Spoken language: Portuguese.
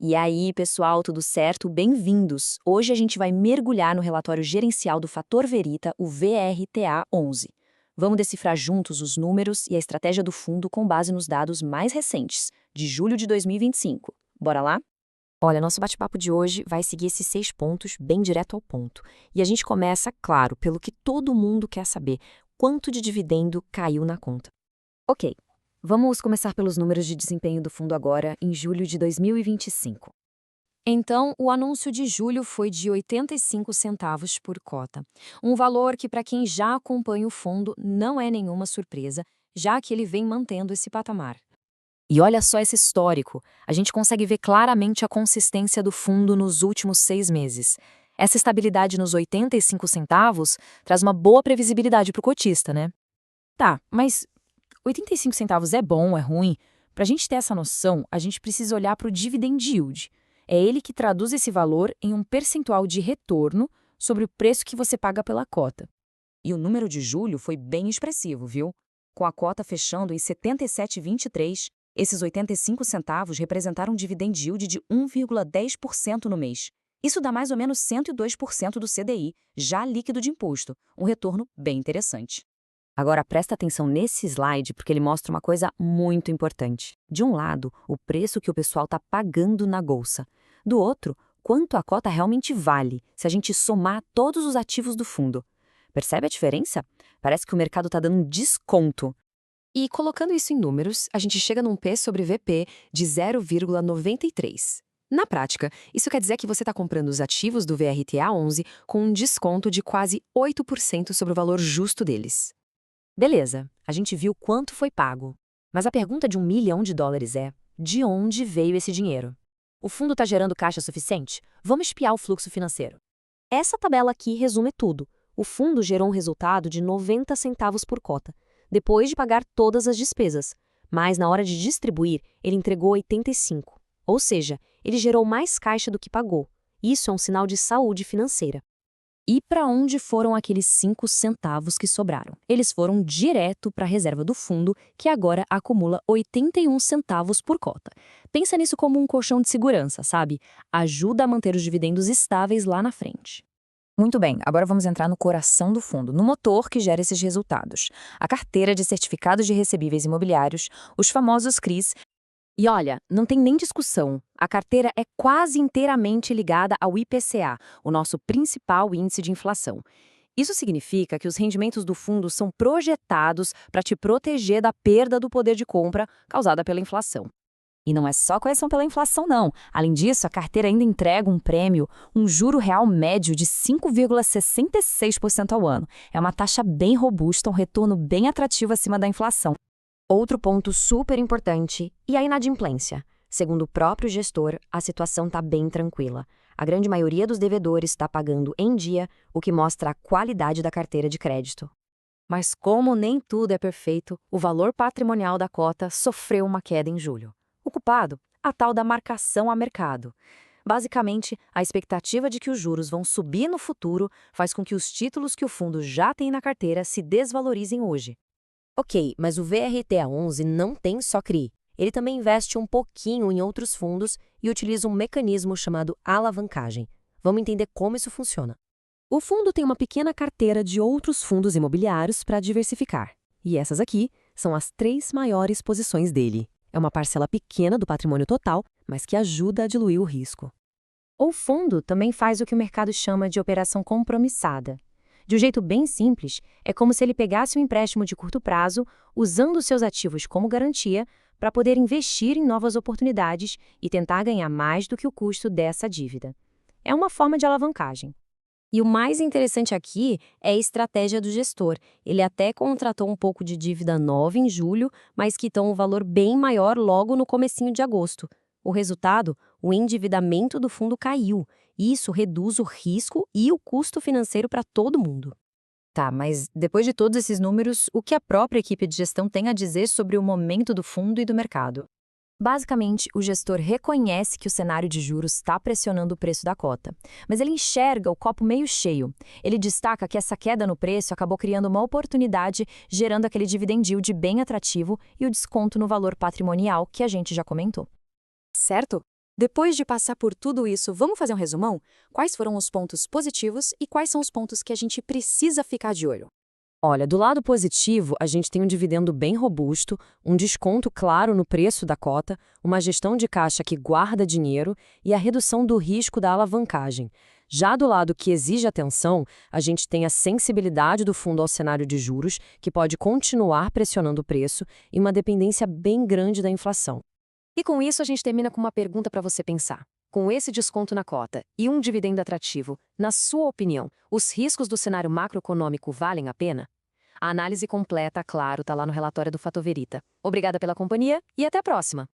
E aí, pessoal, tudo certo? Bem-vindos! Hoje a gente vai mergulhar no relatório gerencial do Fator Verita, o VRTA11. Vamos decifrar juntos os números e a estratégia do fundo com base nos dados mais recentes, de julho de 2025. Bora lá? Olha, nosso bate-papo de hoje vai seguir esses 6 pontos bem direto ao ponto. E a gente começa, claro, pelo que todo mundo quer saber: quanto de dividendo caiu na conta. Ok, vamos começar pelos números de desempenho do fundo agora, em julho de 2025. Então, o anúncio de julho foi de 85 centavos por cota, um valor que, para quem já acompanha o fundo, não é nenhuma surpresa, já que ele vem mantendo esse patamar. E olha só esse histórico. A gente consegue ver claramente a consistência do fundo nos últimos 6 meses. Essa estabilidade nos 85 centavos traz uma boa previsibilidade para o cotista, né? Tá, mas 85 centavos é bom, é ruim? Para a gente ter essa noção, a gente precisa olhar para o dividend yield. É ele que traduz esse valor em um percentual de retorno sobre o preço que você paga pela cota. E o número de julho foi bem expressivo, viu? Com a cota fechando em 77,23, esses 85 centavos representaram um dividend yield de 1,10% no mês. Isso dá mais ou menos 102% do CDI, já líquido de imposto, um retorno bem interessante. Agora presta atenção nesse slide porque ele mostra uma coisa muito importante. De um lado, o preço que o pessoal está pagando na bolsa. Do outro, quanto a cota realmente vale, se a gente somar todos os ativos do fundo. Percebe a diferença? Parece que o mercado está dando um desconto. E colocando isso em números, a gente chega num P sobre VP de 0,93. Na prática, isso quer dizer que você está comprando os ativos do VRTA11 com um desconto de quase 8% sobre o valor justo deles. Beleza, a gente viu quanto foi pago. Mas a pergunta de $1 milhão é: de onde veio esse dinheiro? O fundo está gerando caixa suficiente? Vamos espiar o fluxo financeiro. Essa tabela aqui resume tudo. O fundo gerou um resultado de 90 centavos por cota, depois de pagar todas as despesas. Mas na hora de distribuir, ele entregou 85. Ou seja, ele gerou mais caixa do que pagou. Isso é um sinal de saúde financeira. E para onde foram aqueles 5 centavos que sobraram? Eles foram direto para a reserva do fundo, que agora acumula 81 centavos por cota. Pensa nisso como um colchão de segurança, sabe? Ajuda a manter os dividendos estáveis lá na frente. Muito bem, agora vamos entrar no coração do fundo, no motor que gera esses resultados. A carteira de certificados de recebíveis imobiliários, os famosos CRIs. E olha, não tem nem discussão. A carteira é quase inteiramente ligada ao IPCA, o nosso principal índice de inflação. Isso significa que os rendimentos do fundo são projetados para te proteger da perda do poder de compra causada pela inflação. E não é só correção pela inflação, não. Além disso, a carteira ainda entrega um prêmio, um juro real médio de 5,66% ao ano. É uma taxa bem robusta, um retorno bem atrativo acima da inflação. Outro ponto super importante, e a inadimplência. Segundo o próprio gestor, a situação está bem tranquila. A grande maioria dos devedores está pagando em dia, o que mostra a qualidade da carteira de crédito. Mas como nem tudo é perfeito, o valor patrimonial da cota sofreu uma queda em julho. O culpado? A tal da marcação a mercado. Basicamente, a expectativa de que os juros vão subir no futuro faz com que os títulos que o fundo já tem na carteira se desvalorizem hoje. Ok, mas o VRTA11 não tem só CRI. Ele também investe um pouquinho em outros fundos e utiliza um mecanismo chamado alavancagem. Vamos entender como isso funciona. O fundo tem uma pequena carteira de outros fundos imobiliários para diversificar. E essas aqui são as 3 maiores posições dele. É uma parcela pequena do patrimônio total, mas que ajuda a diluir o risco. O fundo também faz o que o mercado chama de operação compromissada. De um jeito bem simples, é como se ele pegasse um empréstimo de curto prazo, usando seus ativos como garantia, para poder investir em novas oportunidades e tentar ganhar mais do que o custo dessa dívida. É uma forma de alavancagem. E o mais interessante aqui é a estratégia do gestor. Ele até contratou um pouco de dívida nova em julho, mas quitou um valor bem maior logo no comecinho de agosto. O resultado? O endividamento do fundo caiu. E isso reduz o risco e o custo financeiro para todo mundo. Tá, mas depois de todos esses números, o que a própria equipe de gestão tem a dizer sobre o momento do fundo e do mercado? Basicamente, o gestor reconhece que o cenário de juros está pressionando o preço da cota, mas ele enxerga o copo meio cheio. Ele destaca que essa queda no preço acabou criando uma oportunidade, gerando aquele dividend yield bem atrativo e o desconto no valor patrimonial que a gente já comentou. Certo? Depois de passar por tudo isso, vamos fazer um resumão? Quais foram os pontos positivos e quais são os pontos que a gente precisa ficar de olho? Olha, do lado positivo, a gente tem um dividendo bem robusto, um desconto claro no preço da cota, uma gestão de caixa que guarda dinheiro e a redução do risco da alavancagem. Já do lado que exige atenção, a gente tem a sensibilidade do fundo ao cenário de juros, que pode continuar pressionando o preço, e uma dependência bem grande da inflação. E com isso a gente termina com uma pergunta para você pensar. Com esse desconto na cota e um dividendo atrativo, na sua opinião, os riscos do cenário macroeconômico valem a pena? A análise completa, claro, está lá no relatório do Fator Verita. Obrigada pela companhia e até a próxima!